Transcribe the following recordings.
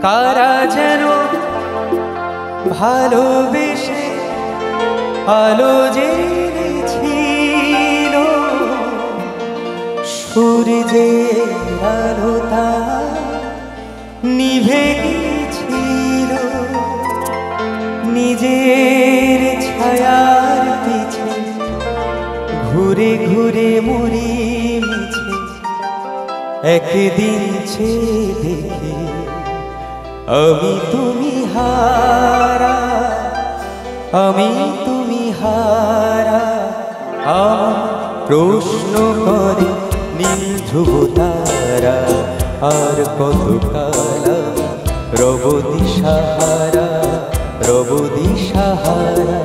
তারা যেন ভালোবেসে আলো জ্বেলেছিল, সূর্যের আলোটা নিভে গেছিল, নিজের ছায়ার পিছে ঘুরে ঘুরে মরি মিছে, একদিন চেয়ে দেখি আমি তুমি হারা, আমি তুমি হারা। আমার প্রশ্ন করে নীল ধ্রুব তারা, আর কত কাল রব দিশাহারা, রব দিশাহারা।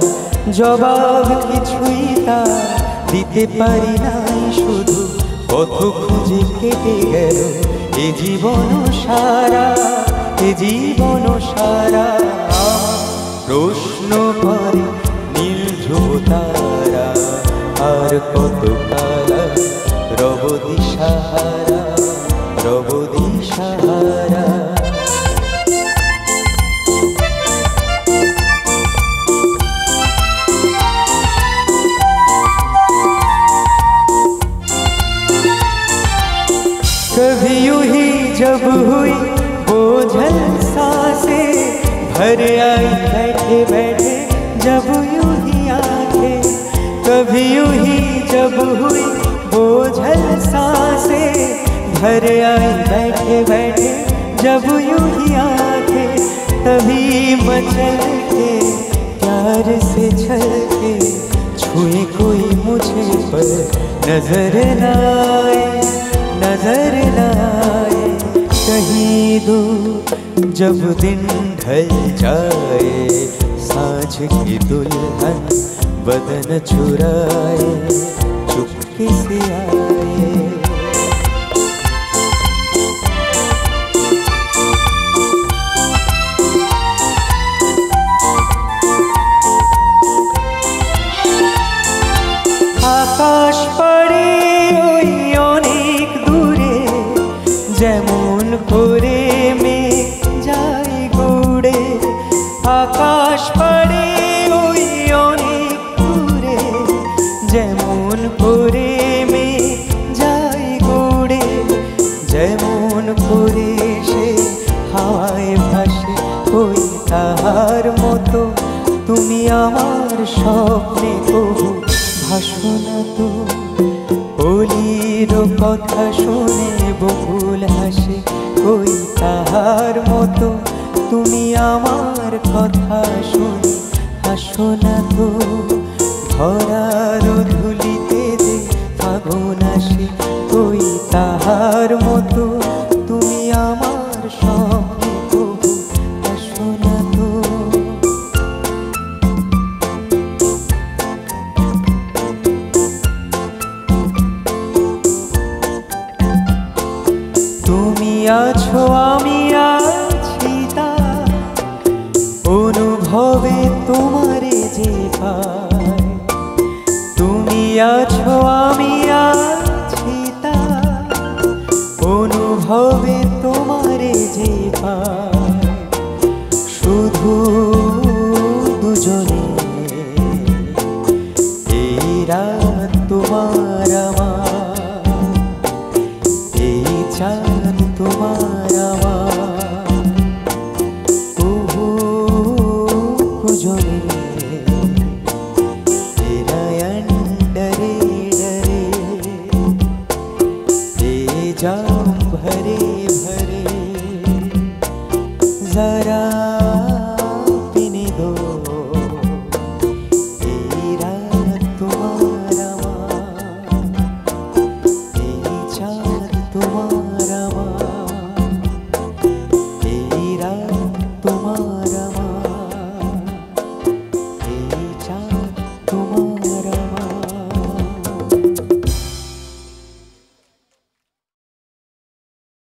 জবাব কিছুই তার দিতে পারি নাই, শুধু পথ খুঁজে কেটে গেল এ জীবন সারা, এ জীবন সারা। প্রশ্ন করে নীল ধ্রুব তারা, আর কত কাল রব দিশাহারা, রব দিশাহারা। कभी यूं ही जब हुई बोझल सांसें, भर आई बैठे बैठे जब यूं ही आंखें। कभी यूं ही जब हुई बोझल सांसें, भर आई बैठे बैठे जब यूं ही आंखें। तभी मचल के प्यार से छल के छुए कोई मुझे पर नजर न आए, नजर न आए। कहीं दूर जब दिन ढल जाए, सांझ की दुल्हन बदन चुराए चुपके से आए। आकाश पड़े ওই অনেক দূরে, যেমন করে মেঘ যায় গড়ে। আকাশ পড়ে ওই অনেক দূরে, যেমন করে মেঘ যায় গড়ে। যেমন করে সে হাওয়ায় ভাসে, ওই তাহার মতো তুমি আমার স্বপ্নে কবু ভাসো না তো। অলির কথা শুনে বকুল হাসে, ওই তাহার মতো তুমি আমার কথা শুনে হাসো না তো। ধরার ধুলিতে যে ফাগুন আসে, ওই তাহার মতো তুমি আমার স্বপ্নে কবু হাসো না তো। তুমি আছো আমি আছি তার অনুভবে তোমারে যে পাই। তুমি আছো আমি আছি তার অনুভবে তোমারে যে পাই। শুধু দুজনে এই রাত তোমার আমার, এই চাঁদ তোমার আমার। ওহো কুজনে तेरा डरे डरे, ये जाम भरे भरे जरा